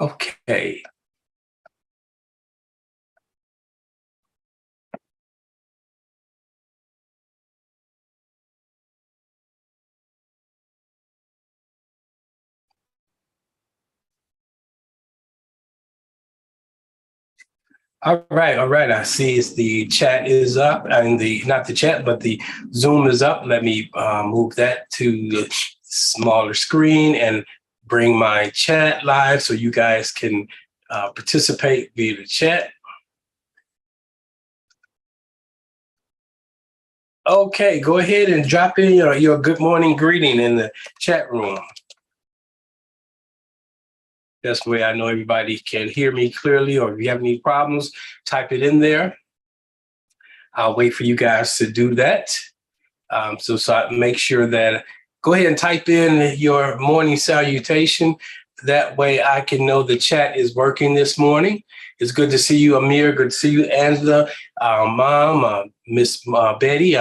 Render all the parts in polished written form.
Okay. All right. I see the chat is up, and the not the chat, but the Zoom is up. Let me move that to the smaller screen and bring my chat live so you guys can participate via the chat. Okay, go ahead and drop in your good morning greeting in the chat room. That's the way I know everybody can hear me clearly, or if you have any problems, type it in there. I'll wait for you guys to do that. So I make sure that go ahead and type in your morning salutation. That way I can know the chat is working this morning. It's good to see you, Amir. Good to see you, Angela, Mom, Miss Betty,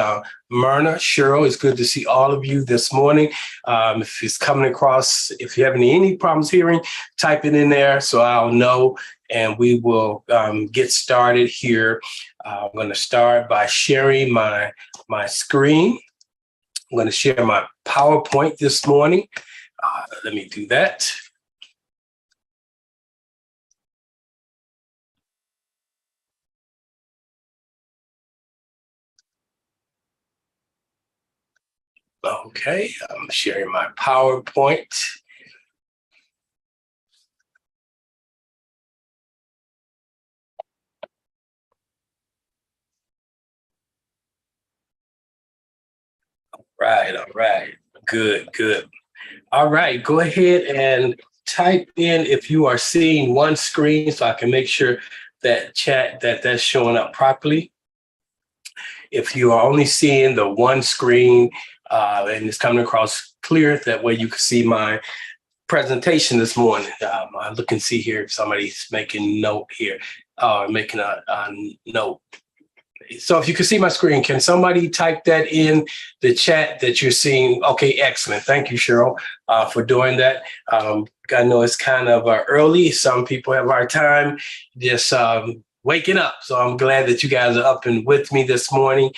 Myrna, Cheryl. It's good to see all of you this morning. If it's coming across, if you have any problems hearing, type it in there so I'll know, and we will get started here. I'm going to start by sharing my screen. I'm going to share my PowerPoint this morning. Let me do that. Okay, I'm sharing my PowerPoint. All right. Good. All right, go ahead and type in if you are seeing one screen so I can make sure that that's showing up properly. If you are only seeing the one screen and it's coming across clear, that way you can see my presentation this morning. I look and see here if somebody's making note here, making a note. So if you can see my screen, can somebody type that in the chat that you're seeing? Okay, excellent. Thank you, Cheryl, for doing that. I know it's kind of early. Some people have our time just waking up. So I'm glad that you guys are up and with me this morning.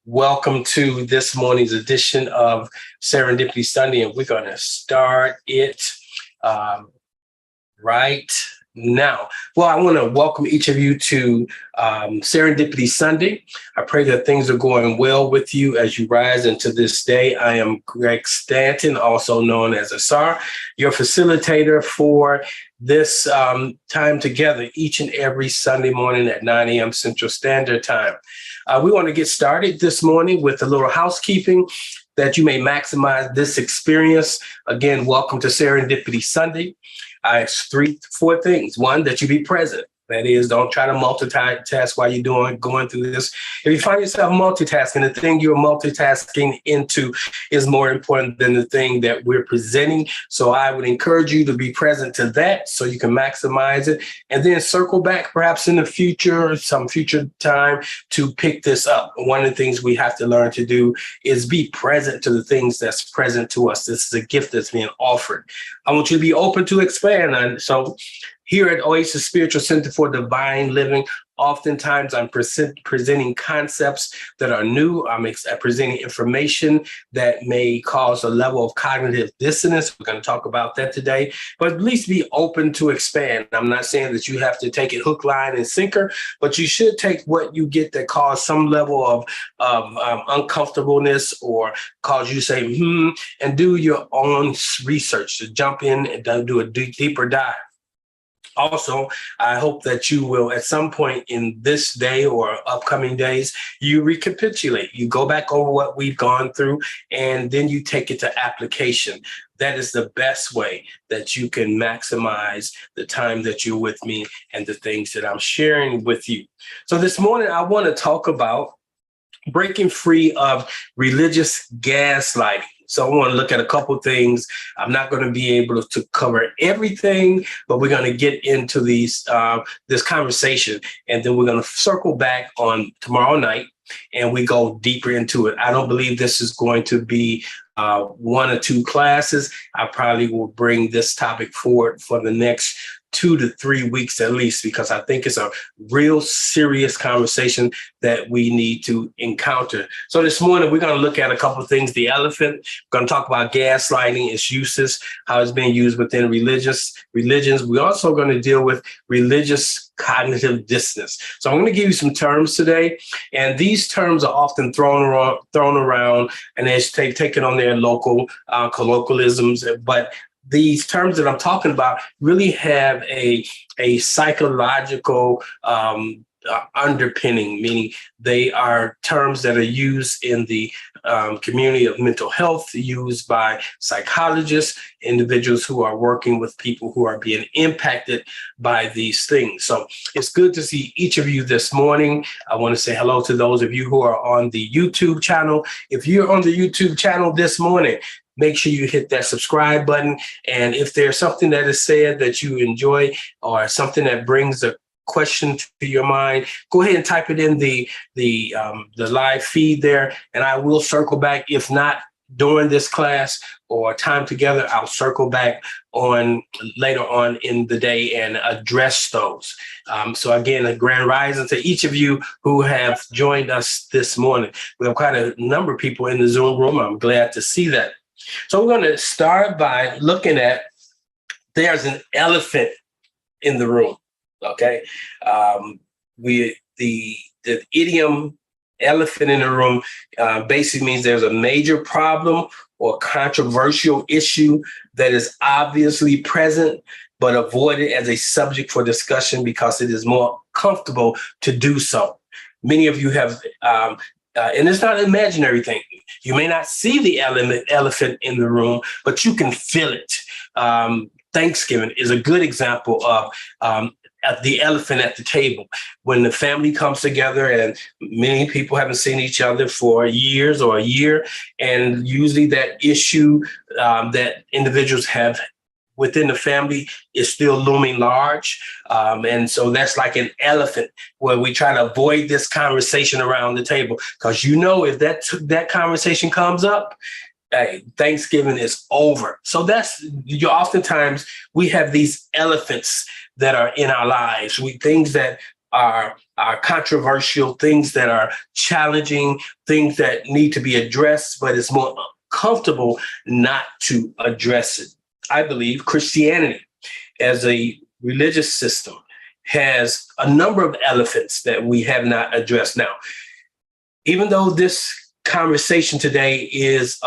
Welcome to this morning's edition of Serendipity Sunday, and we're going to start it right now. Well, I want to welcome each of you to Serendipity Sunday. I pray that things are going well with you as you rise into this day. I am Greg Stanton, also known as Asar, your facilitator for this time together each and every Sunday morning at 9 a.m. Central Standard Time. We want to get started this morning with a little housekeeping that you may maximize this experience. Again, welcome to Serendipity Sunday. I have four things. One, that you be present. That is, don't try to multitask while you're going through this. If you find yourself multitasking, the thing you're multitasking into is more important than the thing that we're presenting. So I would encourage you to be present to that so you can maximize it, and then circle back perhaps in the future, some future time, to pick this up. One of the things we have to learn to do is be present to the things that's present to us. This is a gift that's being offered. I want you to be open to expand. And so here at Oasis Spiritual Center for Divine Living, oftentimes I'm presenting concepts that are new. I'm presenting information that may cause a level of cognitive dissonance. We're going to talk about that today, but at least be open to expand. I'm not saying that you have to take it hook, line, and sinker, but you should take what you get that cause some level of uncomfortableness or cause you to say, and do your own research, to jump in and do a deeper dive. Also, I hope that you will, at some point in this day or upcoming days, you recapitulate. You go back over what we've gone through, and then you take it to application. That is the best way that you can maximize the time that you're with me and the things that I'm sharing with you. So this morning, I want to talk about breaking free of religious gaslighting. So I want to look at a couple things. I'm not going to be able to cover everything, but we're going to get into this conversation, and then we're going to circle back on tomorrow night, and we go deeper into it. I don't believe this is going to be one or two classes. I probably will bring this topic forward for the next 2 to 3 weeks at least, because I think it's a real serious conversation that we need to encounter. So this morning, we're going to look at a couple of things. The elephant, we're going to talk about gaslighting, its uses, how it's being used within religions. We're also going to deal with religious cognitive dissonance. So I'm going to give you some terms today, and these terms are often thrown around, and they're taken on their local colloquialisms, but these terms that I'm talking about really have a psychological underpinning, meaning they are terms that are used in the community of mental health, used by psychologists, individuals who are working with people who are being impacted by these things. So it's good to see each of you this morning. I want to say hello to those of you who are on the YouTube channel. If you're on the YouTube channel this morning, make sure you hit that subscribe button. And if there's something that is said that you enjoy or something that brings a question to your mind, go ahead and type it in the live feed there, and I will circle back. If not during this class or time together, I'll circle back on later on in the day and address those. So again, a grand rising to each of you who have joined us this morning. We have quite a number of people in the Zoom room. I'm glad to see that. So we're going to start by looking at, there's an elephant in the room. Okay. The idiom elephant in the room basically means there's a major problem or controversial issue that is obviously present, but avoided as a subject for discussion because it is more comfortable to do so. Many of you have, and it's not an imaginary thing. You may not see the elephant in the room, but you can feel it. Thanksgiving is a good example of the elephant at the table. When the family comes together and many people haven't seen each other for years or a year, and usually that issue that individuals have within the family is still looming large. And so that's like an elephant where we try to avoid this conversation around the table. Because if that conversation comes up, hey, Thanksgiving is over. So oftentimes we have these elephants that are in our lives, things that are controversial, things that are challenging, things that need to be addressed, but it's more comfortable not to address it. I believe Christianity as a religious system has a number of elephants that we have not addressed. Now, even though this conversation today is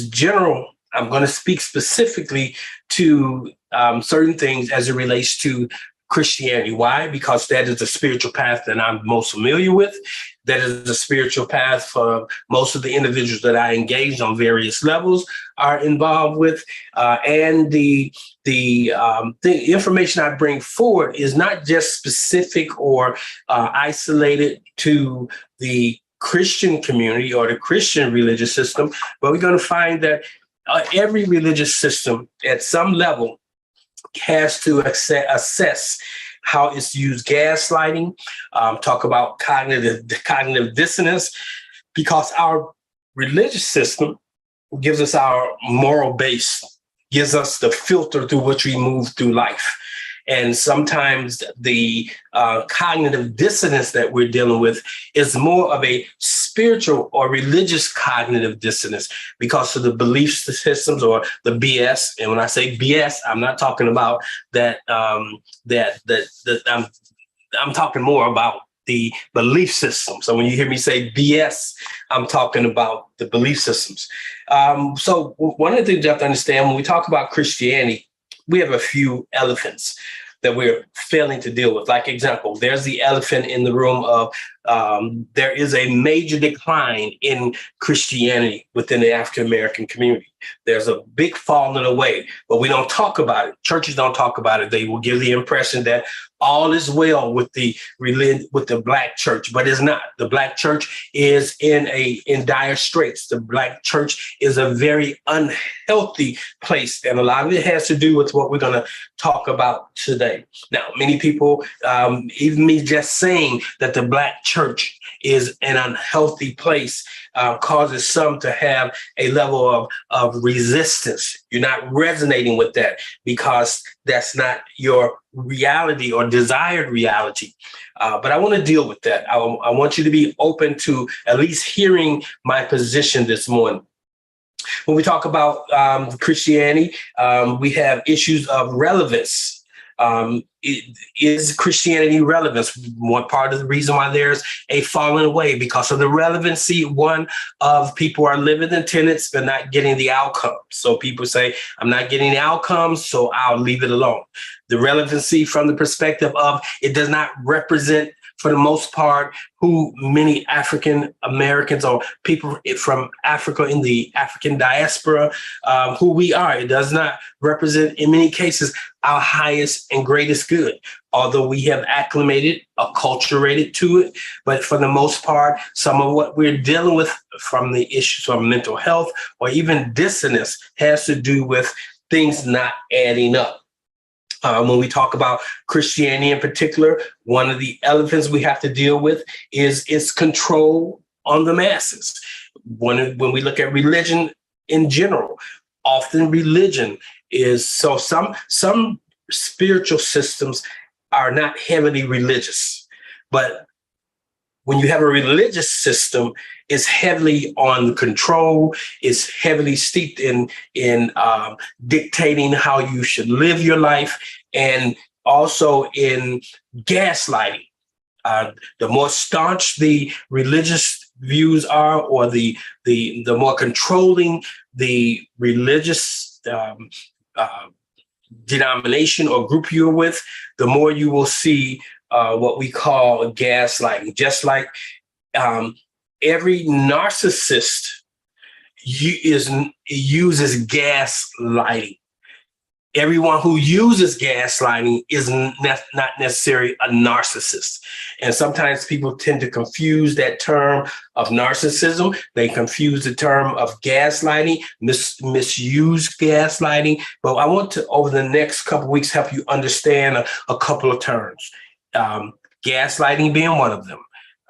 general, I'm going to speak specifically to certain things as it relates to Christianity. Why? Because that is the spiritual path that I'm most familiar with. That is the spiritual path for most of the individuals that I engage on various levels are involved with. And the information I bring forward is not just specific or isolated to the Christian community or the Christian religious system, but we're going to find that every religious system at some level has to assess how it's used. Gaslighting, talk about cognitive dissonance, because our religious system gives us our moral base, gives us the filter through which we move through life. And sometimes the cognitive dissonance that we're dealing with is more of a spiritual or religious cognitive dissonance because of the belief systems or the BS. And when I say BS, I'm not talking about that. I'm talking more about the belief system. So when you hear me say BS, I'm talking about the belief systems. So one of the things you have to understand when we talk about Christianity, we have a few elephants that we're failing to deal with. Like example, there's the elephant in the room of there is a major decline in Christianity within the African-American community. There's a big falling away, but we don't talk about it. Churches don't talk about it. They will give the impression that all is well with the Black church, but it's not. The Black church is in dire straits. The Black church is a very unhealthy place, and a lot of it has to do with what we're going to talk about today. same. Now, many people, even me just saying that the Black church is an unhealthy place, causes some to have a level of resistance. You're not resonating with that because that's not your reality or desired reality. But I want to deal with that. I want you to be open to at least hearing my position this morning. When we talk about Christianity, we have issues of relevance. Is Christianity relevance? One part of the reason why there's a falling away because of the relevancy, one, of people are living in tenets but not getting the outcomes. So people say, I'm not getting the outcomes, so I'll leave it alone. The relevancy from the perspective of it does not represent, for the most part, who many African Americans or people from Africa in the African diaspora, who we are. It does not represent, in many cases, our highest and greatest good, although we have acclimated, acculturated to it. But for the most part, some of what we're dealing with from the issues of mental health or even dissonance has to do with things not adding up. When we talk about Christianity in particular, one of the elephants we have to deal with is its control on the masses. When we look at religion in general, often religion is, so some spiritual systems are not heavily religious, but when you have a religious system, it's heavily on control. It's heavily steeped in dictating how you should live your life, and also in gaslighting. The more staunch the religious views are, or the more controlling the religious denomination or group you're with, the more you will see what we call gaslighting. Just like every narcissist uses gaslighting. Everyone who uses gaslighting is not necessarily a narcissist. And sometimes people tend to confuse that term of narcissism. They confuse the term of gaslighting, misuse gaslighting. But I want to, over the next couple of weeks, help you understand a couple of terms. Gaslighting being one of them.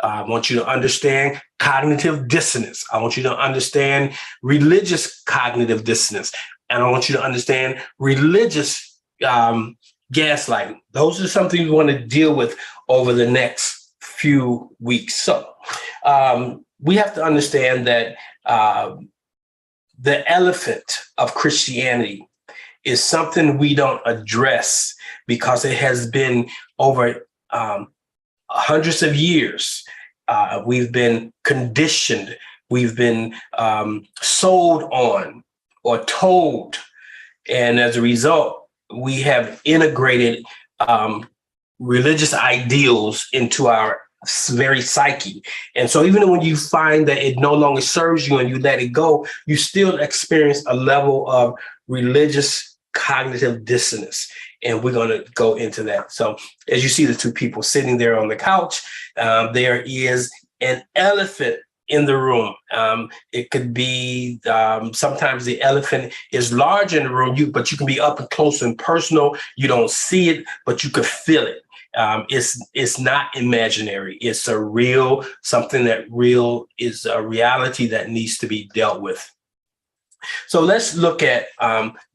I want you to understand cognitive dissonance. I want you to understand religious cognitive dissonance. And I want you to understand religious gaslighting. Those are some things we want to deal with over the next few weeks. So we have to understand that the elephant of Christianity is something we don't address because it has been over hundreds of years. We've been conditioned. We've been sold on or told. And as a result, we have integrated religious ideals into our very psyche. And so even when you find that it no longer serves you and you let it go, you still experience a level of religious cognitive dissonance. And we're going to go into that. So as you see the two people sitting there on the couch, there is an elephant in the room. It could be, sometimes the elephant is large in the room, but you can be up and close and personal. You don't see it, but you could feel it. It's not imaginary. It's a real, something that real is a reality that needs to be dealt with. So let's look at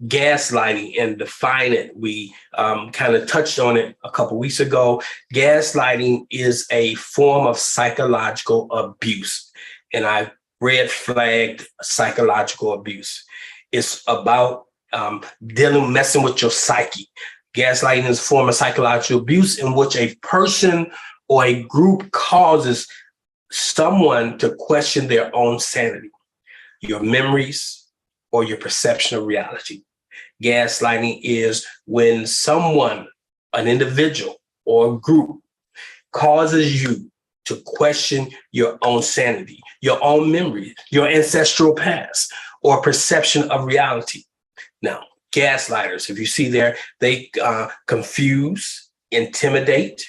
gaslighting and define it. We kind of touched on it a couple weeks ago. Gaslighting is a form of psychological abuse. And I red flagged psychological abuse. It's about messing with your psyche. Gaslighting is a form of psychological abuse in which a person or a group causes someone to question their own sanity, your memories, or your perception of reality. Gaslighting is when someone, an individual or a group, causes you to question your own sanity, your own memory, your ancestral past, or perception of reality. Now, gaslighters, if you see there, they confuse, intimidate,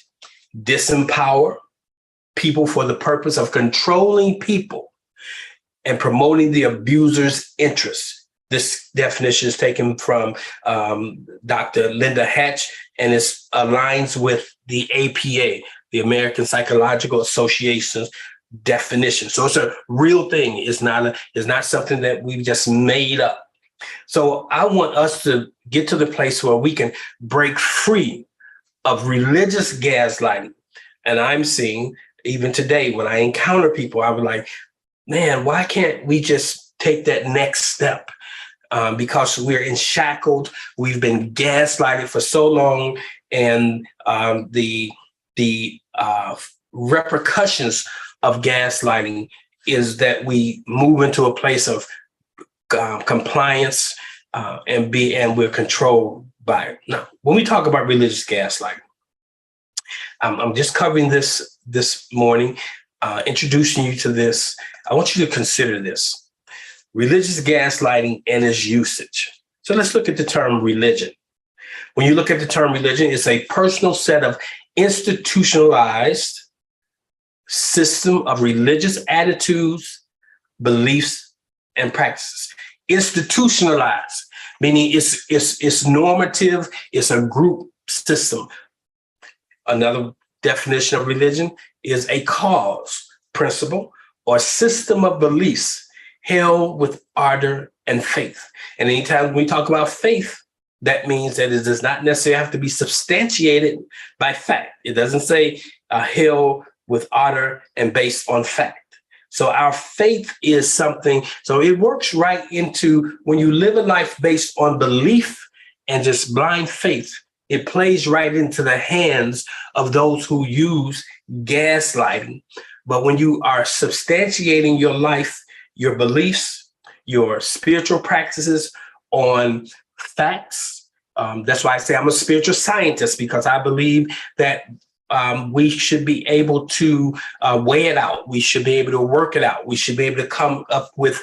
disempower people for the purpose of controlling people and promoting the abuser's interests. This definition is taken from Dr. Linda Hatch, and it aligns with the APA, the American Psychological Association's definition. So it's a real thing. It's not something that we've just made up. So I want us to get to the place where we can break free of religious gaslighting. And I'm seeing, even today, when I encounter people, I was like, man, why can't we just take that next step? Because we're enshackled, we've been gaslighted for so long, and the repercussions of gaslighting is that we move into a place of compliance and we're controlled by it. Now, when we talk about religious gaslighting, I'm just covering this morning, introducing you to this. I want you to consider this. Religious gaslighting and its usage. So let's look at the term religion. When you look at the term religion, it's a personal set of institutionalized system of religious attitudes, beliefs, and practices. Institutionalized, meaning it's normative, it's a group system. Another definition of religion is a cause, principle, or system of beliefs held with ardor and faith. And anytime we talk about faith, that means that it does not necessarily have to be substantiated by fact. It doesn't say held with ardor and based on fact. So our faith is something, so it works right into when you live a life based on belief and just blind faith, it plays right into the hands of those who use gaslighting. But when you are substantiating your life, your beliefs, your spiritual practices on facts, that's why I say I'm a spiritual scientist, because I believe that we should be able to weigh it out. We should be able to work it out. We should be able to come up with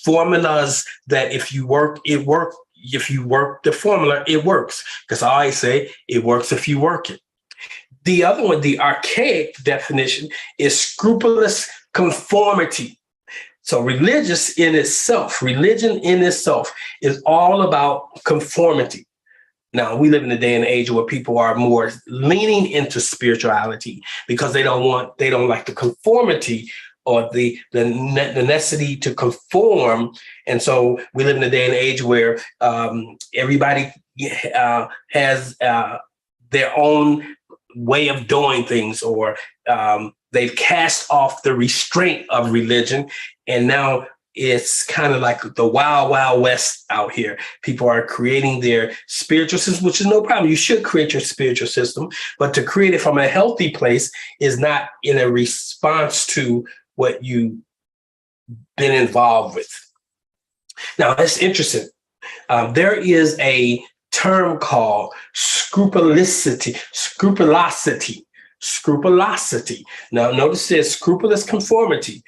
formulas that if you work, it works. If you work the formula, it works. Because I always say it works if you work it. The other one, the archaic definition, is scrupulous conformity. So religion in itself is all about conformity. Now, we live in a day and age where people are more leaning into spirituality because they don't like the conformity or the necessity to conform. And so we live in a day and age where everybody has their own way of doing things, or they've cast off the restraint of religion. And now it's kind of like the wild, wild west out here. People are creating their spiritual system, which is no problem. You should create your spiritual system, but to create it from a healthy place is not in a response to what you've been involved with. Now, that's interesting. There is a term called scrupulosity. Now, notice this: scrupulous conformity.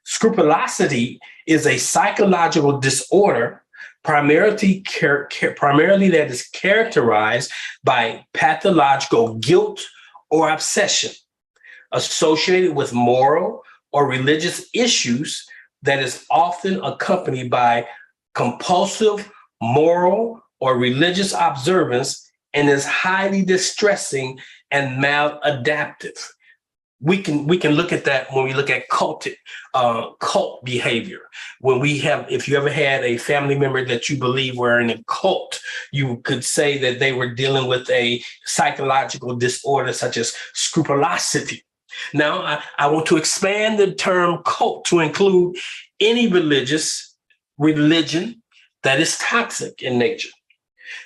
Scrupulosity is a psychological disorder primarily that is characterized by pathological guilt or obsession associated with moral or religious issues that is often accompanied by compulsive moral or religious observance and is highly distressing and maladaptive. We can look at that when we look at cult behavior. If you ever had a family member that you believe were in a cult, you could say that they were dealing with a psychological disorder such as scrupulosity. Now, I want to expand the term cult to include any religion that is toxic in nature.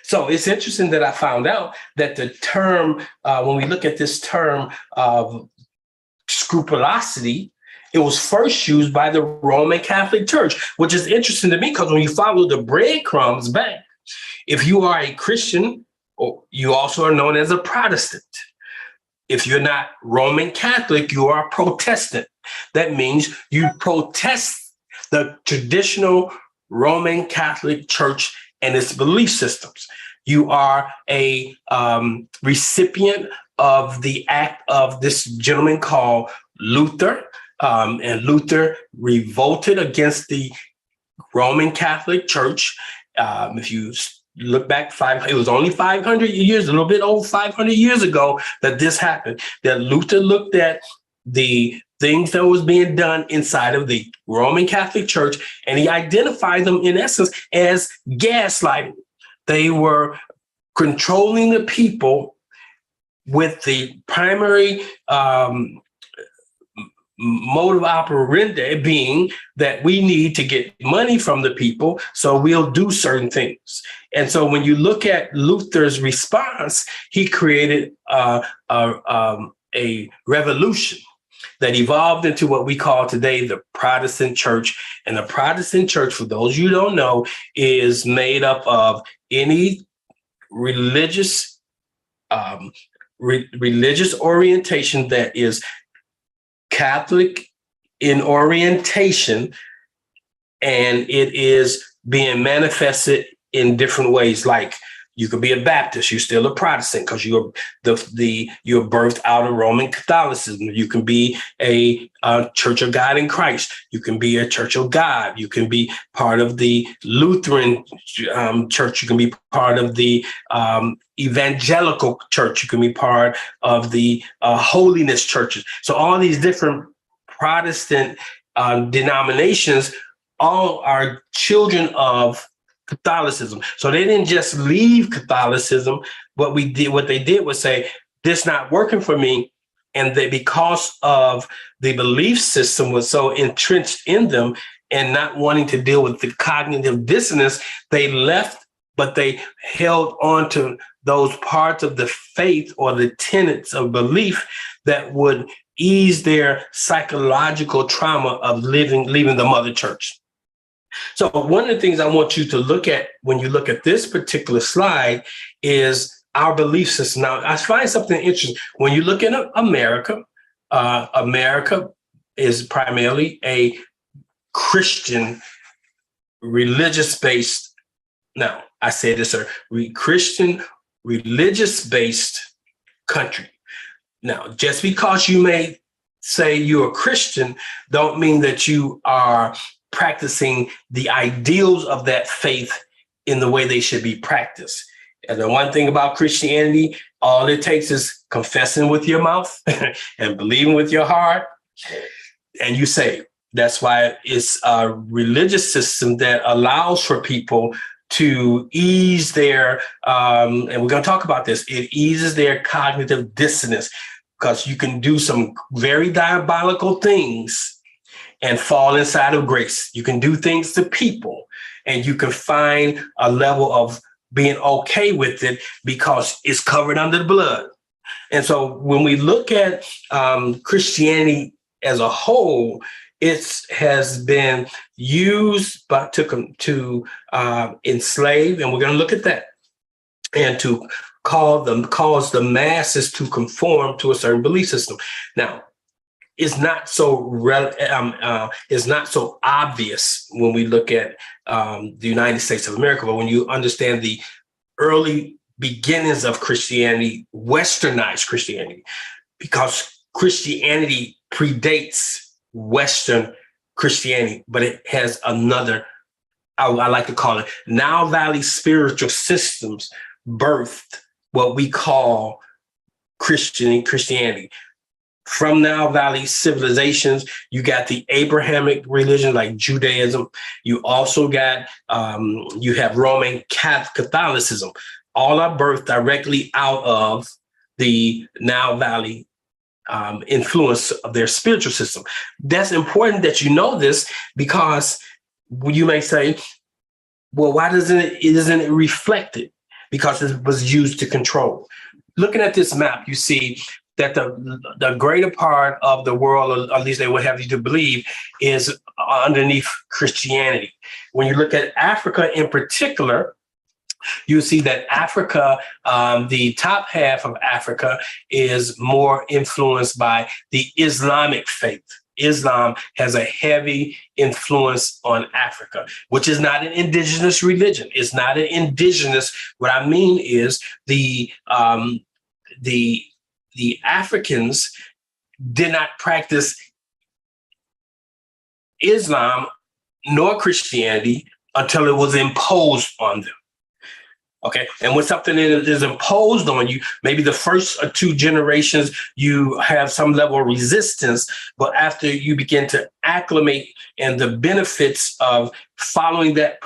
So it's interesting that I found out that the term, when we look at this term of scrupulosity, it was first used by the Roman Catholic Church, which is interesting to me because when you follow the breadcrumbs back, if you are a Christian, you also are known as a Protestant. If you're not Roman Catholic, you are a Protestant. That means you protest the traditional Roman Catholic Church and its belief systems. You are a recipient of the act of this gentleman called Luther, and Luther revolted against the Roman Catholic Church. If you look back it was only 500 years, a little bit over 500 years ago that this happened, that Luther looked at the things that was being done inside of the Roman Catholic Church, and he identified them in essence as gaslighting. They were controlling the people with the primary modus operandi being that we need to get money from the people, so we'll do certain things. And so when you look at Luther's response, he created a revolution that evolved into what we call today the Protestant Church. And the Protestant Church, for those you don't know, is made up of any religious religious orientation that is Catholic in orientation, and it is being manifested in different ways. Like, you could be a Baptist, you're still a Protestant because you're birthed out of Roman Catholicism. You can be a Church of God in Christ. You can be a Church of God. You can be part of the Lutheran Church. You can be part of the Evangelical Church. You can be part of the Holiness churches. So all these different Protestant denominations all are children of Catholicism. So they didn't just leave Catholicism. What they did was say, this not working for me. And they, because of the belief system was so entrenched in them and not wanting to deal with the cognitive dissonance, they left, but they held on to those parts of the faith or the tenets of belief that would ease their psychological trauma of leaving the mother church. So one of the things I want you to look at when you look at this particular slide is our belief system. Now, I find something interesting. When you look at America, America is primarily a Christian, religious-based, now I say this, Christian, religious-based country. Now, just because you may say you're a Christian, don't mean that you are practicing the ideals of that faith in the way they should be practiced. And the one thing about Christianity, all it takes is confessing with your mouth and believing with your heart, and you say. That's why it's a religious system that allows for people to ease their, and we're going to talk about this, it eases their cognitive dissonance, because you can do some very diabolical things and fall inside of grace. You can do things to people and you can find a level of being okay with it because it's covered under the blood. And so when we look at Christianity as a whole, it has been used to enslave, and we're going to look at that, and to cause the masses to conform to a certain belief system. Now, it's not so obvious when we look at the United States of America, but when you understand the early beginnings of Christianity, westernized Christianity, because Christianity predates Western Christianity, but it has another, I like to call it, Nile Valley spiritual systems birthed what we call Christianity. From Nile Valley civilizations, you got the Abrahamic religion like Judaism. You also got, you have Roman Catholicism. All are birthed directly out of the Nile Valley influence of their spiritual system. That's important that you know this, because you may say, well, why isn't it reflected? Because it was used to control. Looking at this map, you see that the greater part of the world, or at least they would have you to believe, is underneath Christianity. When you look at Africa in particular, you see that Africa, the top half of Africa, is more influenced by the Islamic faith. Islam has a heavy influence on Africa, which is not an indigenous religion. It's not an indigenous. What I mean is the Africans did not practice Islam nor Christianity until it was imposed on them. Okay. And when something is imposed on you, maybe the first or two generations, you have some level of resistance. But after you begin to acclimate and the benefits of following that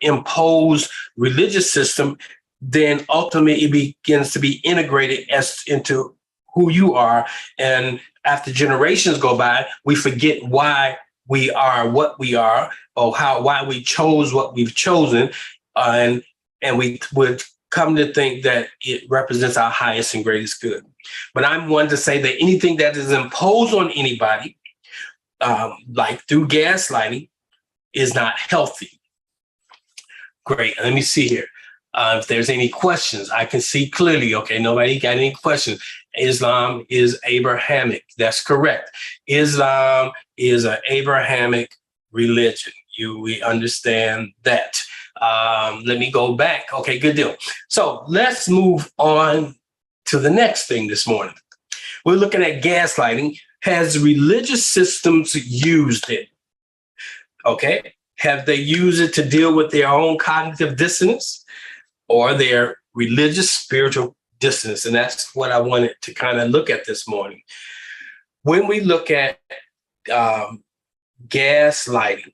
imposed religious system, then ultimately it begins to be integrated as into who you are. And after generations go by, we forget why we are what we are, or why we chose what we've chosen. And we would come to think that it represents our highest and greatest good. But I'm one to say that anything that is imposed on anybody, like through gaslighting, is not healthy. Great. Let me see here. If there's any questions, I can see clearly. Okay, nobody got any questions. Islam is Abrahamic. That's correct. Islam is an Abrahamic religion. We understand that. Let me go back. Okay, good deal. So let's move on to the next thing this morning. We're looking at gaslighting. Has religious systems used it? Okay. Have they used it to deal with their own cognitive dissonance or their religious spiritual dissonance? And that's what I wanted to kind of look at this morning. When we look at gaslighting,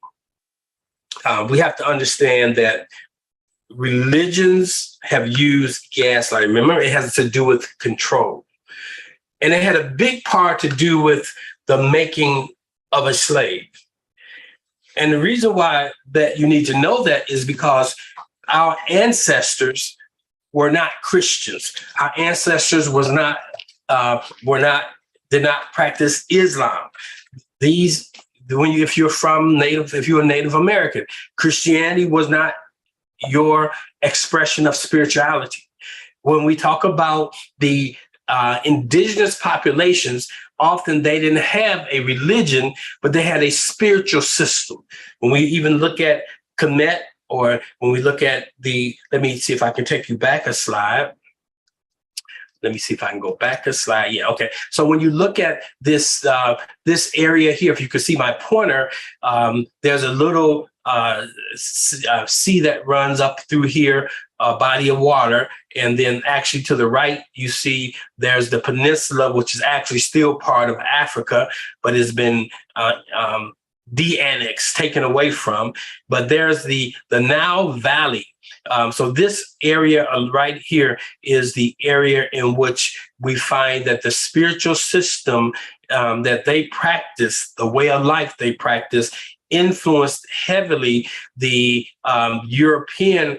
we have to understand that religions have used gaslighting. Remember, it has to do with control. And it had a big part to do with the making of a slave. And the reason why that you need to know that is because our ancestors were not Christians. Our ancestors did not practice Islam. If you're a Native American, Christianity was not your expression of spirituality. When we talk about the indigenous populations, often they didn't have a religion, but they had a spiritual system. When we even look at Kemet, or when we look at let me see if I can take you back a slide. Let me see if I can go back a slide. Yeah, okay. So when you look at this area here, if you can see my pointer, there's a little sea that runs up through here, a body of water. And then actually to the right, you see there's the peninsula, which is actually still part of Africa, but has been de-annexed, taken away from. But there's the Nile Valley. So this area right here is the area in which we find that the spiritual system that they practice, the way of life they practice, influenced heavily the European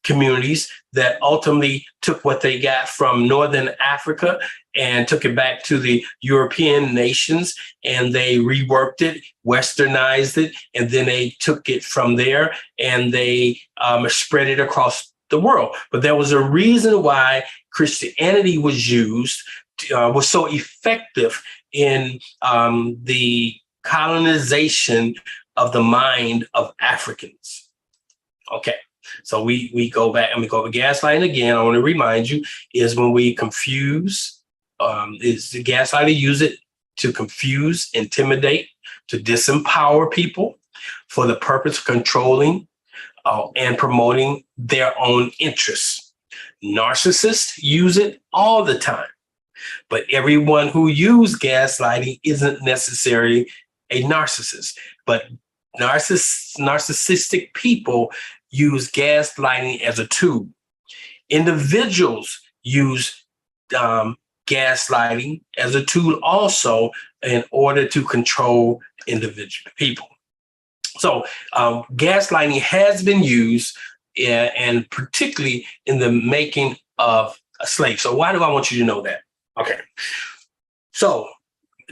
communities that ultimately took what they got from Northern Africa and took it back to the European nations, and they reworked it, westernized it, and then they took it from there and they spread it across the world. But there was a reason why Christianity was used, was so effective in the colonization of the mind of Africans. Okay. So we go back and we go over gaslighting again. I want to remind you is when we confuse, is the gaslighter use it to confuse, intimidate, to disempower people for the purpose of controlling and promoting their own interests. Narcissists use it all the time, but everyone who uses gaslighting isn't necessarily a narcissist. But narcissistic people use gaslighting as a tool. Individuals use gaslighting as a tool also in order to control individual people. So gaslighting has been used, and particularly in the making of a slave. So why do I want you to know that? Okay. So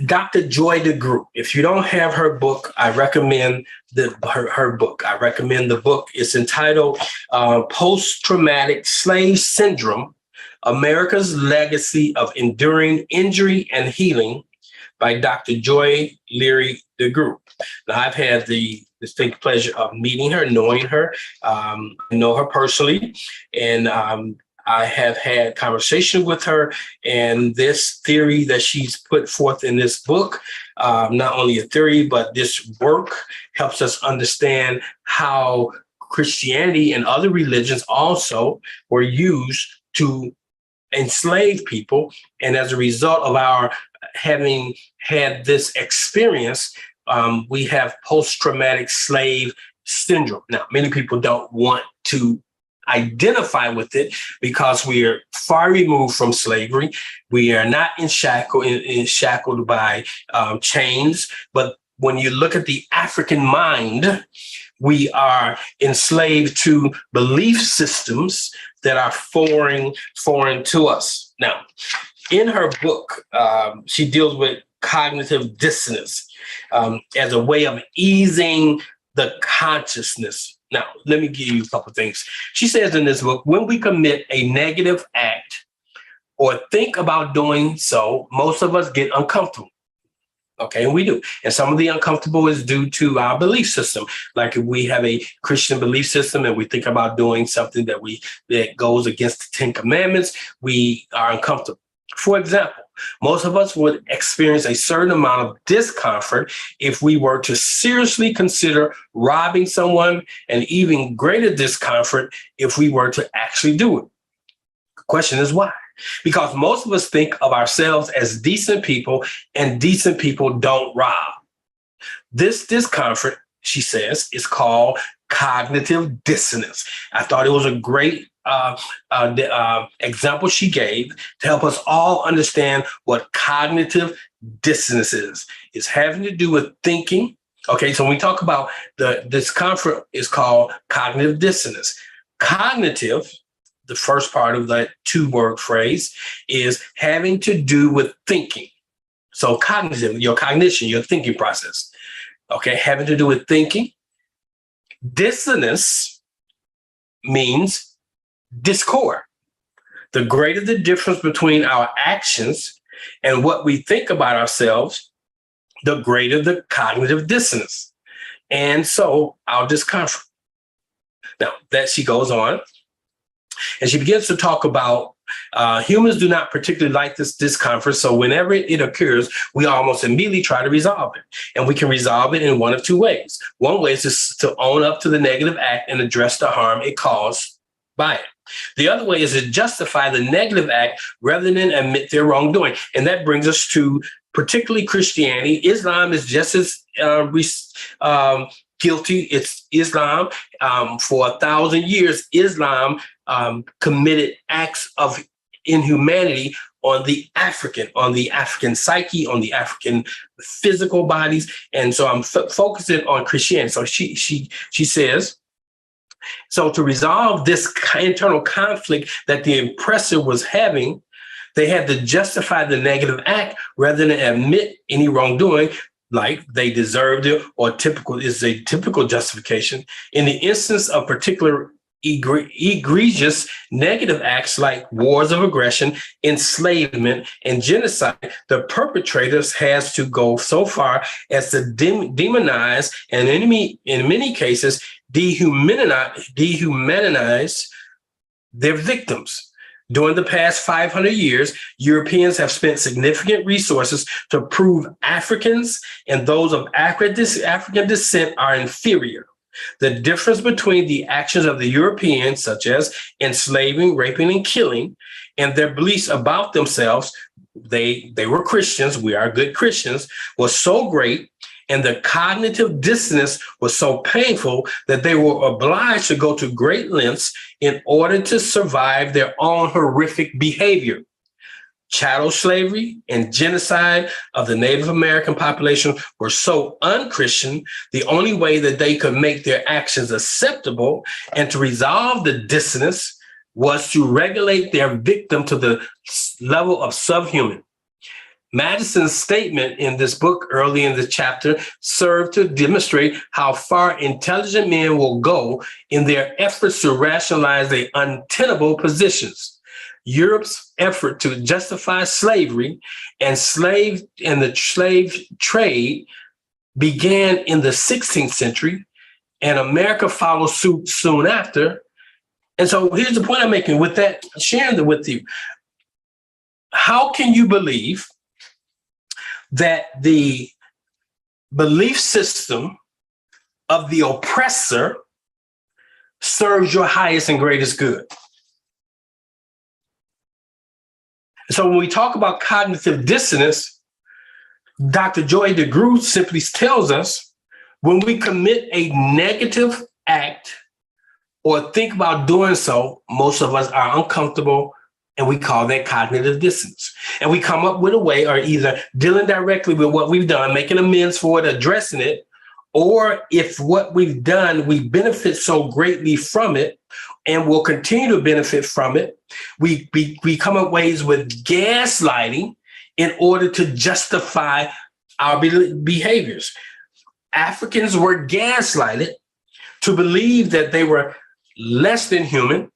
Dr. Joy DeGruy, if you don't have her book, I recommend her book. I recommend the book. It's entitled Post-Traumatic Slave Syndrome, America's Legacy of Enduring Injury and Healing by Dr. Joy Leary DeGruy. Now, I've had the distinct pleasure of meeting her, knowing her. I know her personally, and I have had conversation with her, and this theory that she's put forth in this book, not only a theory, but this work helps us understand how Christianity and other religions also were used to enslave people. And as a result of our having had this experience, we have post-traumatic slave syndrome. Now, many people don't want to identify with it because we are far removed from slavery. We are not shackled by chains. But when you look at the African mind, we are enslaved to belief systems that are foreign to us. Now, in her book, she deals with cognitive dissonance as a way of easing the consciousness. Now, let me give you a couple of things. She says in this book, when we commit a negative act or think about doing so, most of us get uncomfortable. Okay, and we do. And some of the uncomfortable is due to our belief system. Like if we have a Christian belief system and we think about doing something that goes against the Ten Commandments, we are uncomfortable. For example, most of us would experience a certain amount of discomfort if we were to seriously consider robbing someone, and even greater discomfort if we were to actually do it. The question is why? Because most of us think of ourselves as decent people, and decent people don't rob. This discomfort, she says, is called cognitive dissonance. I thought it was a great example she gave to help us all understand what cognitive dissonance is. It's having to do with thinking. Okay, so when we talk about the discomfort, is called cognitive dissonance. Cognitive, the first part of that two-word phrase, is having to do with thinking. So cognitive, your cognition, your thinking process, okay, having to do with thinking. Dissonance means discord. The greater the difference between our actions and what we think about ourselves, the greater the cognitive dissonance. And so our discomfort. Now, that she goes on, and she begins to talk about humans do not particularly like this discomfort. So whenever it occurs, we almost immediately try to resolve it. And we can resolve it in one of two ways. One way is to own up to the negative act and address the harm it caused by it. The other way is to justify the negative act rather than admit their wrongdoing. And that brings us to particularly Christianity. Islam is just as guilty. It's Islam. For 1,000 years, Islam committed acts of inhumanity on the African psyche, on the African physical bodies. And so I'm focusing on Christianity. So she says, so to resolve this internal conflict that the oppressor was having, they had to justify the negative act rather than admit any wrongdoing, like they deserved it, or is a typical justification. In the instance of particular egregious negative acts like wars of aggression, enslavement, and genocide, the perpetrators has to go so far as to demonize and in many cases dehumanize their victims. During the past 500 years, Europeans have spent significant resources to prove Africans and those of African descent are inferior. The difference between the actions of the Europeans, such as enslaving, raping, and killing, and their beliefs about themselves, they were Christians, we are good Christians, was so great, and the cognitive dissonance was so painful that they were obliged to go to great lengths in order to survive their own horrific behavior. Chattel slavery and genocide of the Native American population were so unchristian, the only way that they could make their actions acceptable and to resolve the dissonance was to regulate their victim to the level of subhuman. Madison's statement in this book early in the chapter served to demonstrate how far intelligent men will go in their efforts to rationalize their untenable positions. Europe's effort to justify slavery and the slave trade began in the 16th century, and America followed suit soon after. And so here's the point I'm making with that, sharing it with you. How can you believe that the belief system of the oppressor serves your highest and greatest good? So when we talk about cognitive dissonance, Dr. Joy DeGruy simply tells us when we commit a negative act or think about doing so, most of us are uncomfortable, and we call that cognitive dissonance. And we come up with a way, or either dealing directly with what we've done, making amends for it, addressing it, or if what we've done, we benefit so greatly from it and will continue to benefit from it, we come up ways with gaslighting in order to justify our behaviors. Africans were gaslighted to believe that they were less than human,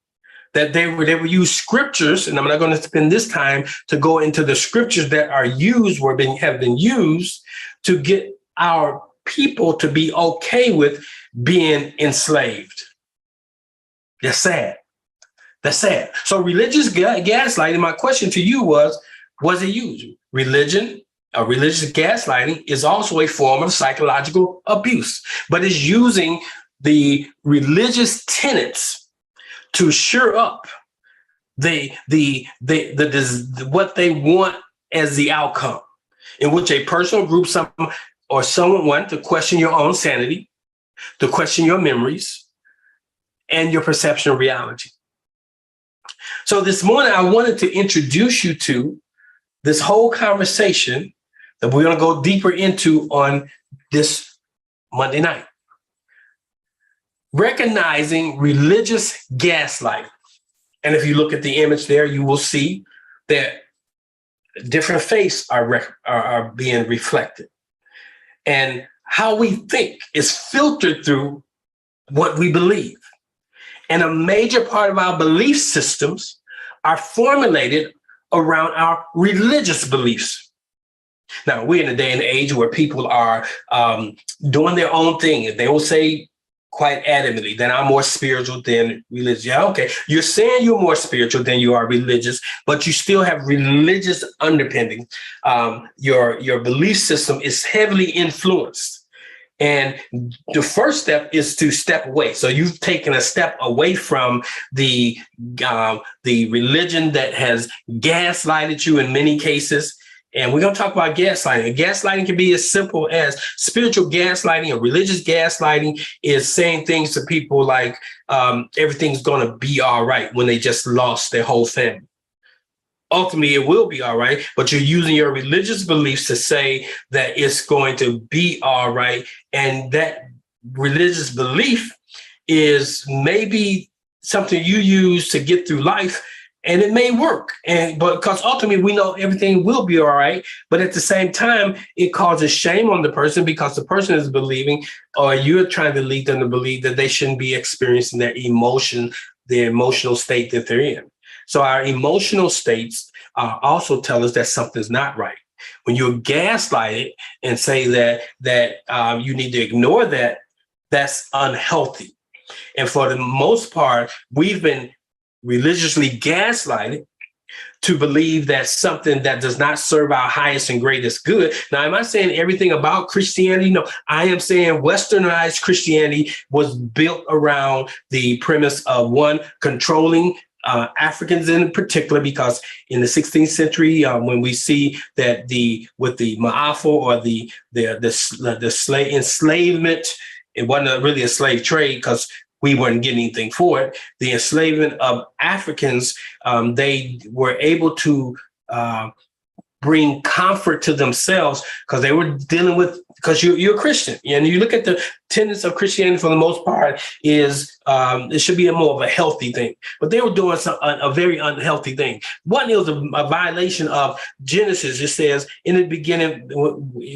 that they would use scriptures, and I'm not going to spend this time to go into the scriptures that are used or have been used to get our people to be okay with being enslaved. That's sad. That's sad. So religious gaslighting, my question to you was it used? Religious gaslighting is also a form of psychological abuse, but it's using the religious tenets to shore up what they want as the outcome, in which a personal group, someone want to question your own sanity, to question your memories and your perception of reality. So this morning, I wanted to introduce you to this whole conversation that we're going to go deeper into on this Monday night. Recognizing religious gaslighting. And if you look at the image there, you will see that different faces are being reflected. And how we think is filtered through what we believe. And a major part of our belief systems are formulated around our religious beliefs. Now, we're in a day and age where people are doing their own thing. They will say quite adamantly that I'm more spiritual than religious. Yeah, okay. You're saying you're more spiritual than you are religious, but you still have religious underpinning. Your belief system is heavily influenced. And the first step is to step away. So you've taken a step away from the religion that has gaslighted you in many cases. And we're going to talk about gaslighting. And gaslighting can be as simple as spiritual gaslighting or religious gaslighting is saying things to people like everything's going to be all right when they just lost their whole family. Ultimately, it will be all right, but you're using your religious beliefs to say that it's going to be all right. And that religious belief is maybe something you use to get through life, and it may work. But because ultimately we know everything will be all right, but at the same time, it causes shame on the person because the person is believing, or you're trying to lead them to believe that they shouldn't be experiencing their emotional state that they're in. So our emotional states also tell us that something's not right. When you're gaslighted and say that you need to ignore that, that's unhealthy. And for the most part, we've been religiously gaslighted to believe that something that does not serve our highest and greatest good. Now, am I saying everything about Christianity? No, I am saying westernized Christianity was built around the premise of one, controlling Africans in particular, because in the 16th century, when we see that with the Ma'afa or the slave enslavement, it wasn't really a slave trade because we weren't getting anything for it. The enslavement of Africans, they were able to bring comfort to themselves because they were dealing with, because you're a Christian. And you look at the tenets of Christianity for the most part is it should be more of a healthy thing. But they were doing a very unhealthy thing. One is a violation of Genesis. It says in the beginning,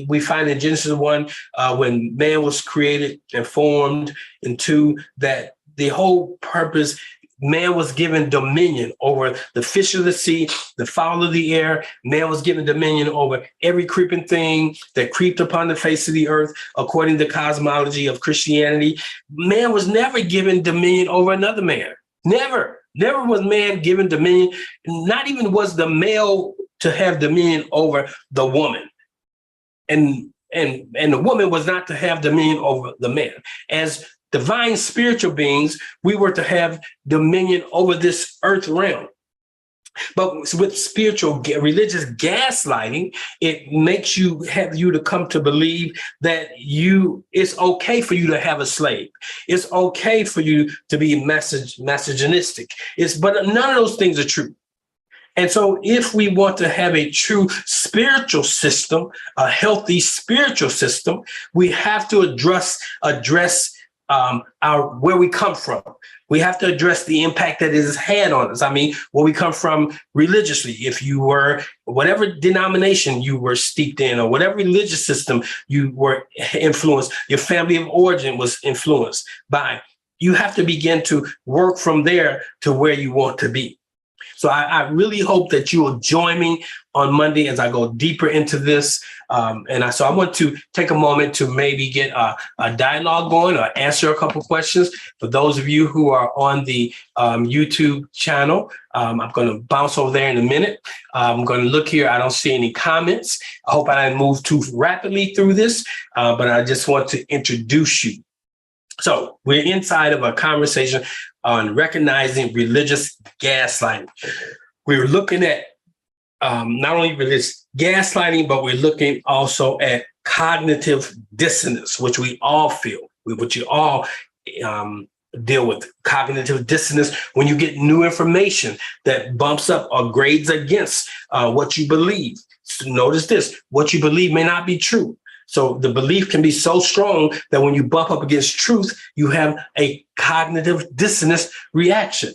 we find in Genesis 1, when man was created and formed, and 2, that the whole purpose, man was given dominion over the fish of the sea, the fowl of the air. Man was given dominion over every creeping thing that creeped upon the face of the earth, according to the cosmology of Christianity. Man was never given dominion over another man. Never was man given dominion. Not even was the male to have dominion over the woman. And the woman was not to have dominion over the man. As divine spiritual beings, we were to have dominion over this earth realm. But with spiritual religious gaslighting, it makes you to come to believe that it's okay for you to have a slave. It's okay for you to be misogynistic. But none of those things are true. And so if we want to have a true spiritual system, a healthy spiritual system, we have to address where we come from. We have to address the impact that it has had on us. I mean, where we come from religiously. If you were, whatever denomination you were steeped in, or whatever religious system you were influenced, your family of origin was influenced by, you have to begin to work from there to where you want to be. So I really hope that you will join me on Monday as I go deeper into this. So I want to take a moment to maybe get a dialogue going or answer a couple of questions. For those of you who are on the YouTube channel, I'm going to bounce over there in a minute. I'm going to look here. I don't see any comments. I hope I didn't move too rapidly through this, but I just want to introduce you. So we're inside of a conversation on recognizing religious gaslighting. We're looking at not only religious gaslighting, but we're looking also at cognitive dissonance, which we all feel, which you all deal with. Cognitive dissonance, when you get new information that bumps up or grades against what you believe. So notice this, what you believe may not be true. So the belief can be so strong that when you bump up against truth, you have a cognitive dissonance reaction.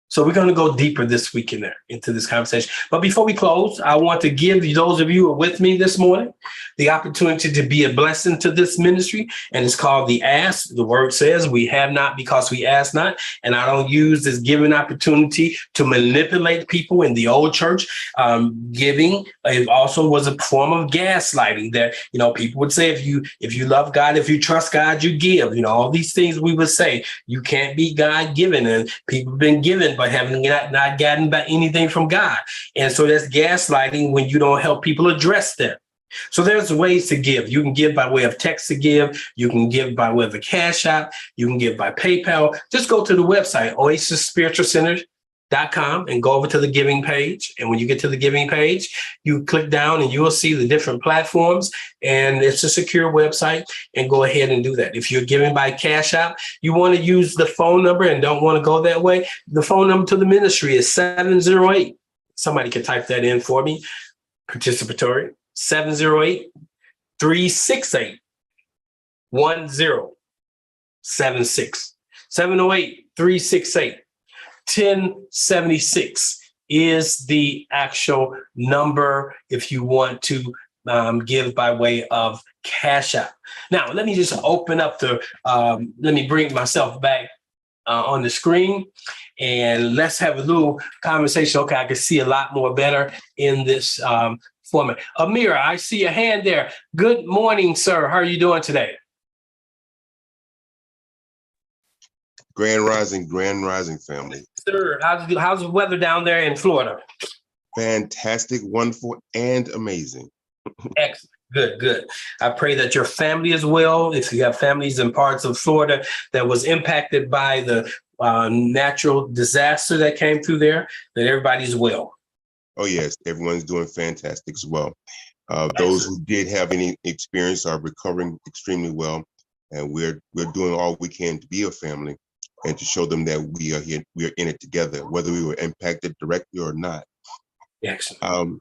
So we're going to go deeper this week into this conversation. But before we close, I want to give those of you who are with me this morning the opportunity to be a blessing to this ministry. And it's called the Ask. The word says we have not because we ask not. And I don't use this giving opportunity to manipulate people in the old church. Giving it also was a form of gaslighting that, people would say, if you love God, if you trust God, you give, all these things we would say. You can't be God given, and people have been given but having not gotten back anything from God. And so that's gaslighting when you don't help people address that. So there's ways to give. You can give by way of text to give. You can give by way of a Cash App. You can give by PayPal. Just go to the website, oasisspiritualcenter.com, and go over to the giving page. And when you get to the giving page, you click down and you will see the different platforms. And it's a secure website, and go ahead and do that. If you're giving by Cash App, you want to use the phone number and don't want to go that way. The phone number to the ministry is 708. Somebody can type that in for me. Participatory. 708-368-1076. 708-368-1076 is the actual number if you want to give by way of Cash App. Now, let me just open up let me bring myself back on the screen, and let's have a little conversation. Okay, I can see a lot more better in this format. Amira, I see a hand there. Good morning, sir. How are you doing today? Grand Rising family. Sir, how's the weather down there in Florida? Fantastic, wonderful, and amazing. Excellent. Good. I pray that your family is well. If you have families in parts of Florida that was impacted by the natural disaster that came through there, that everybody's well. Oh, yes. Everyone's doing fantastic as well. Those who did have any experience are recovering extremely well. And we're doing all we can to be a family and to show them that we are here, we are in it together, whether we were impacted directly or not. Excellent.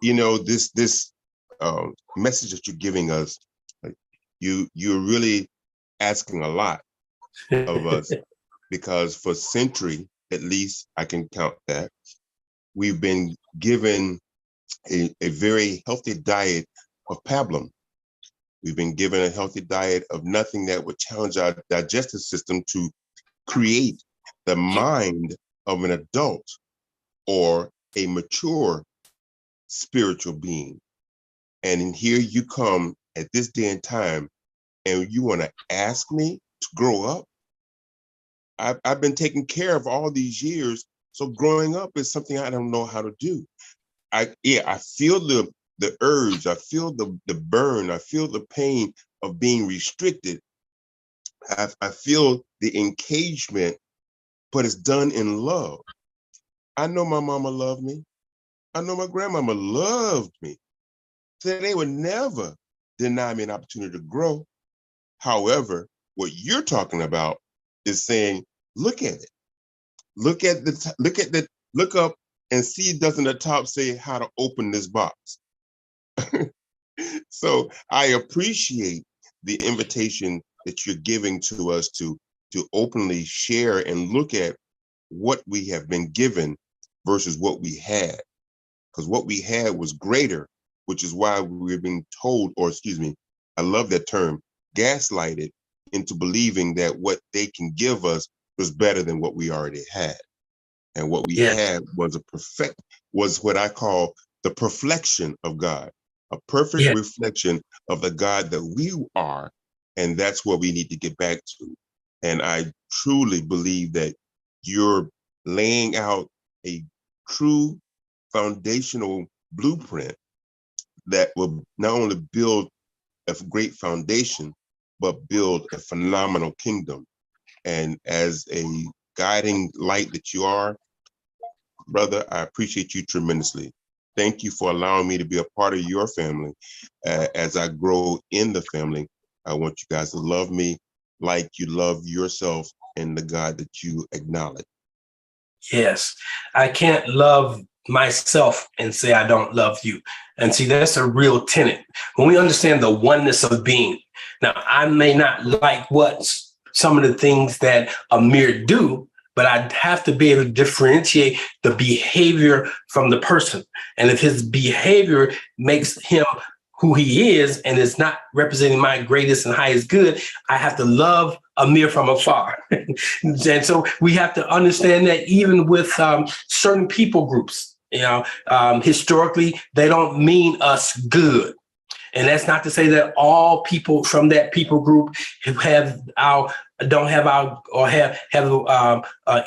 This message that you're giving us, you're really asking a lot of us, because for a century, at least I can count that, we've been given a very healthy diet of pablum. We've been given a healthy diet of nothing that would challenge our digestive system to create the mind of an adult or a mature spiritual being. And here you come at this day and time, and you want to ask me to grow up? I've been taking care of all these years. So growing up is something I don't know how to do. I feel the urge, I feel the burn, I feel the pain of being restricted. I feel the engagement, but it's done in love. I know my mama loved me. I know my grandmama loved me. So they would never deny me an opportunity to grow. However, what you're talking about is saying, look at it. Look up and see, doesn't the top say how to open this box? So I appreciate the invitation that you're giving to us to openly share and look at what we have been given versus what we had. Because what we had was greater, which is why we're being told, or excuse me, I love that term, gaslighted into believing that what they can give us was better than what we already had. And what we had was what I call the perfection of God, a perfect reflection of the God that we are. And that's what we need to get back to. And I truly believe that you're laying out a true foundational blueprint that will not only build a great foundation, but build a phenomenal kingdom. And as a guiding light that you are, brother, I appreciate you tremendously. Thank you for allowing me to be a part of your family. As I grow in the family, I want you guys to love me like you love yourself and the God that you acknowledge. Yes, I can't love myself and say I don't love you. And see, that's a real tenet. When we understand the oneness of being. Now, I may not like what some of the things that Amir do, but I have to be able to differentiate the behavior from the person. And if his behavior makes him who he is and is not representing my greatest and highest good, I have to love Amir from afar. And so we have to understand that even with certain people groups, historically, they don't mean us good. And that's not to say that all people from that people group don't have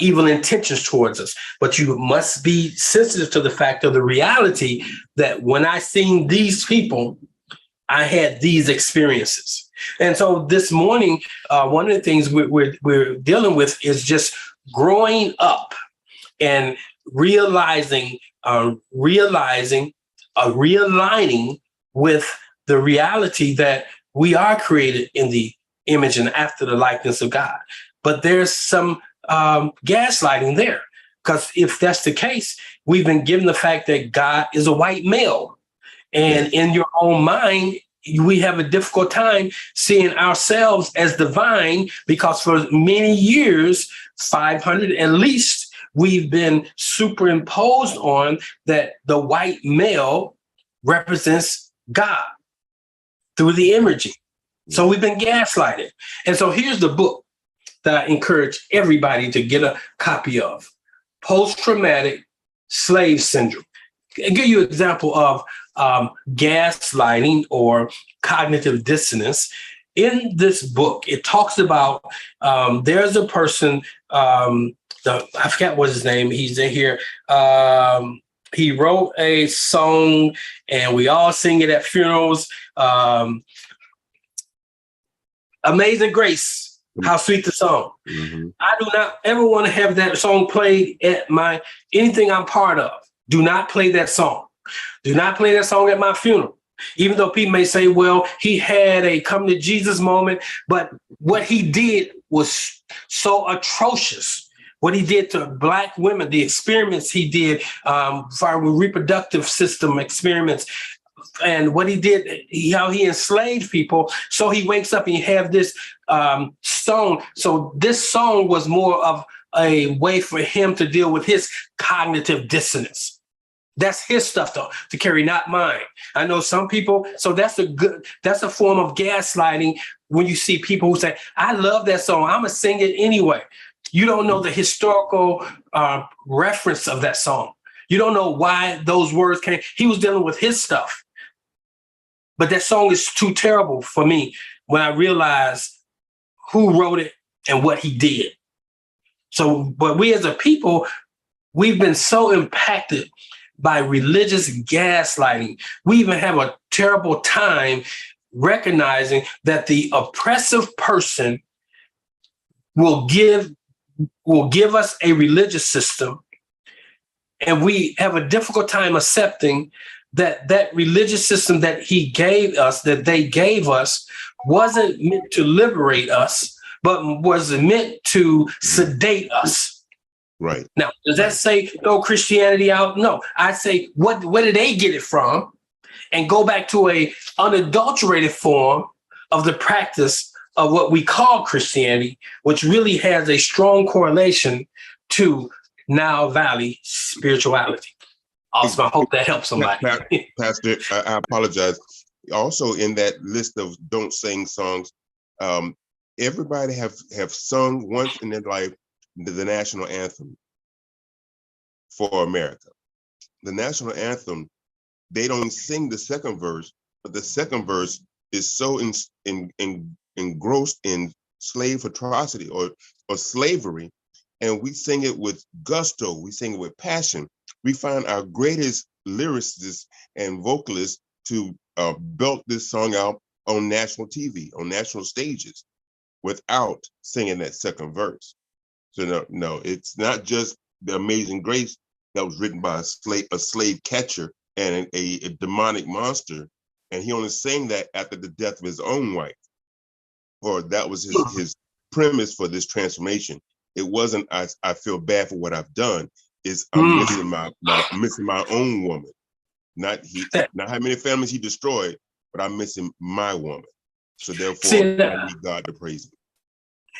evil intentions towards us. But you must be sensitive to the fact of the reality that when I seen these people, I had these experiences. And so this morning, one of the things we're dealing with is just growing up and realigning with the reality that we are created in the image and after the likeness of God. But there's some gaslighting there, because if that's the case, we've been given the fact that God is a white male. And in your own mind, we have a difficult time seeing ourselves as divine, because for many years, 500 at least, we've been superimposed on that the white male represents God through the imagery. So we've been gaslighted. And so here's the book that I encourage everybody to get a copy of: Post-Traumatic Slave Syndrome. I'll give you an example of gaslighting or cognitive dissonance. In this book, it talks about there's a person, I forgot what his name, he's in here. He wrote a song and we all sing it at funerals. Amazing Grace, how sweet the song. Mm-hmm. I do not ever want to have that song played at anything I'm part of. Do not play that song. Do not play that song at my funeral. Even though people may say, well, he had a come to Jesus moment, but what he did was so atrocious. What he did to Black women, the experiments he did for reproductive system experiments, and what he did, how he enslaved people. So he wakes up and you have this song. So this song was more of a way for him to deal with his cognitive dissonance. That's his stuff though, to carry, not mine. I know some people, so that's a form of gaslighting when you see people who say, I love that song, I'm gonna sing it anyway. You don't know the historical reference of that song. You don't know why those words came. He was dealing with his stuff. But that song is too terrible for me when I realized who wrote it and what he did. So, but we as a people, we've been so impacted by religious gaslighting. We even have a terrible time recognizing that the oppressive person will give us a religious system, and we have a difficult time accepting that religious system that he gave us, that they gave us, wasn't meant to liberate us, but was meant to sedate us. Right. Now, does that say throw Christianity out? No. I say, where did they get it from? And go back to a unadulterated form of the practice of what we call Christianity, which really has a strong correlation to Nile Valley spirituality. Also, I hope that helps somebody. Pastor, I apologize. Also, in that list of don't sing songs, everybody have sung once in their life the national anthem for America. The national anthem, they don't sing the second verse, but the second verse is so engrossed in slave atrocity or slavery, and we sing it with gusto, we sing it with passion. We find our greatest lyricists and vocalists to belt this song out on national TV, on national stages, without singing that second verse. So no, it's not just the Amazing Grace that was written by a slave catcher and a demonic monster, and he only sang that after the death of his own wife, or that was his premise for this transformation. It wasn't I feel bad for what I've done. It's I'm missing my own woman. Not how many families he destroyed, but I'm missing my woman. So therefore, I need God to praise him.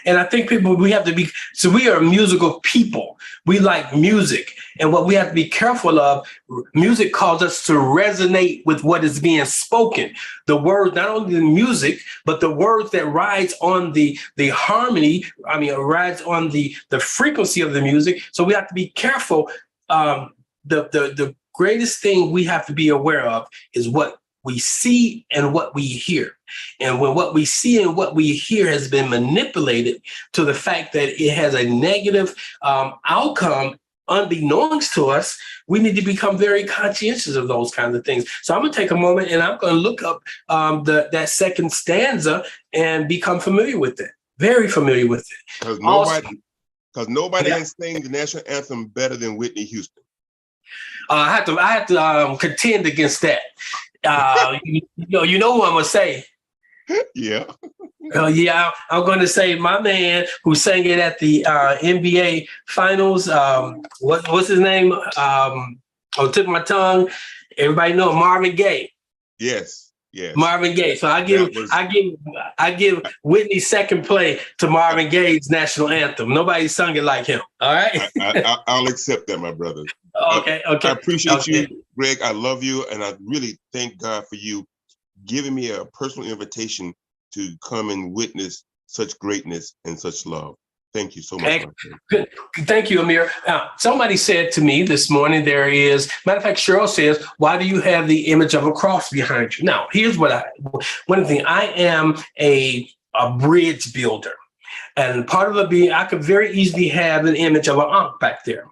And I think we have to be, so we are a musical people. We like music. And what we have to be careful of, music calls us to resonate with what is being spoken. The words, not only the music, but the words that rides on the harmony, rides on the frequency of the music. So we have to be careful. The greatest thing we have to be aware of is what we see and what we hear. And when what we see and what we hear has been manipulated to the fact that it has a negative outcome unbeknownst to us, we need to become very conscientious of those kinds of things. So I'm going to take a moment and I'm going to look up that second stanza and become familiar with it, very familiar with it. Because nobody can sing the national anthem better than Whitney Houston. I have to contend against that. You know who I'm gonna say. Yeah. I'm going to say my man who sang it at the NBA Finals. What's his name? On the tip of my tongue. Everybody know Marvin Gaye. Yes. Marvin Gaye. So I give Whitney second play to Marvin Gaye's national anthem. Nobody sung it like him. All right. I'll accept that, my brother. Okay. I appreciate you, Greg. I love you, and I really thank God for you giving me a personal invitation to come and witness such greatness and such love. Thank you so much. Thank you, Amir. Somebody said to me this morning, matter of fact, Cheryl says, why do you have the image of a cross behind you? Now, here's one of the things. I am a bridge builder. And part of it being, I could very easily have an image of an ankh back there.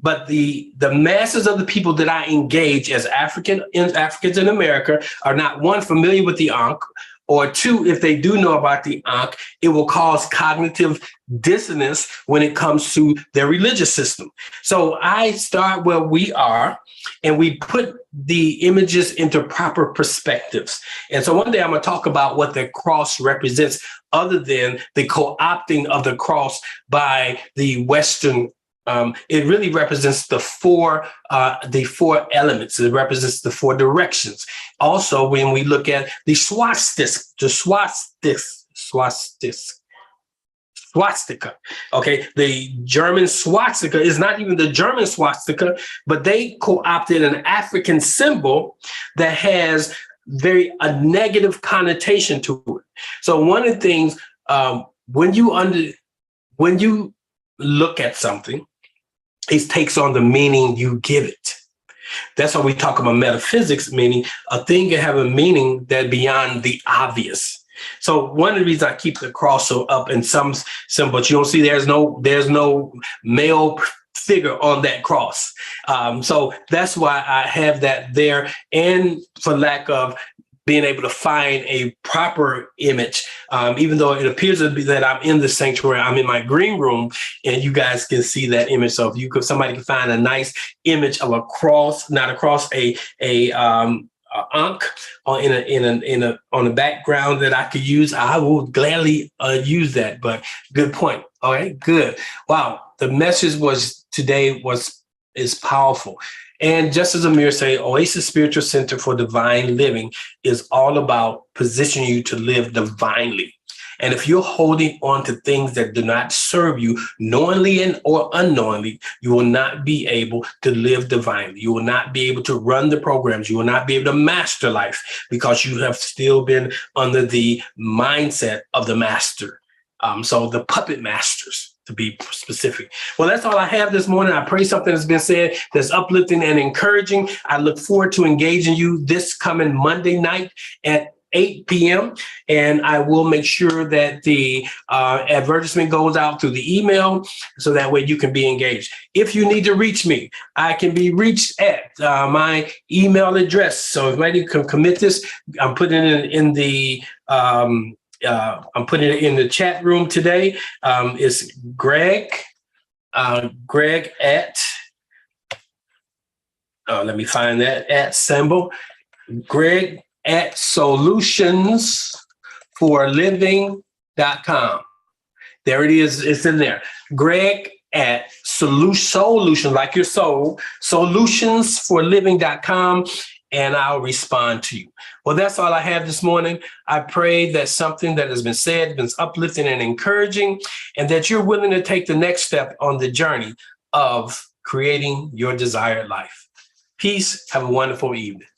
But the masses of the people that I engage as Africans in America are not, one, familiar with the ankh, or two, if they do know about the ankh, it will cause cognitive dissonance when it comes to their religious system. So I start where we are, and we put the images into proper perspectives. And so one day I'm going to talk about what the cross represents, other than the co-opting of the cross by the Western. It really represents the four elements. It represents the four directions. Also, when we look at the swastika, okay, the German swastika is not even the German swastika, but they co-opted an African symbol that has a negative connotation to it. So one of the things, when you look at something, it takes on the meaning you give it. That's why we talk about metaphysics, meaning a thing can have a meaning that beyond the obvious. So one of the reasons I keep the cross so up in some but you don't see there's no male figure on that cross. So that's why I have that there. And for lack of being able to find a proper image, even though it appears to be that I'm in the sanctuary, I'm in my green room, and you guys can see that image. So if somebody can find a nice image of a cross, not a cross, a ankh on on the background that I could use, I will gladly use that. But good point. All right, good. Wow, the message today is powerful. And just as Amir said, Oasis Spiritual Center for Divine Living is all about positioning you to live divinely. And if you're holding on to things that do not serve you, knowingly or unknowingly, you will not be able to live divinely. You will not be able to run the programs. You will not be able to master life because you have still been under the mindset of the master. So the puppet masters, to be specific. Well, that's all I have this morning. I pray something has been said that's uplifting and encouraging. I look forward to engaging you this coming Monday night at 8 p.m. And I will make sure that the advertisement goes out through the email so that way you can be engaged. If you need to reach me, I can be reached at my email address. So if anybody can commit this, I'm putting it in the I'm putting it in the chat room today. It's Greg at, let me find that at symbol, Greg at solutionsforliving.com. There it is. It's in there. Greg at solution, like your soul, solutionsforliving.com. And I'll respond to you. Well, that's all I have this morning. I pray that something that has been said, been uplifting and encouraging, and that you're willing to take the next step on the journey of creating your desired life. Peace. Have a wonderful evening.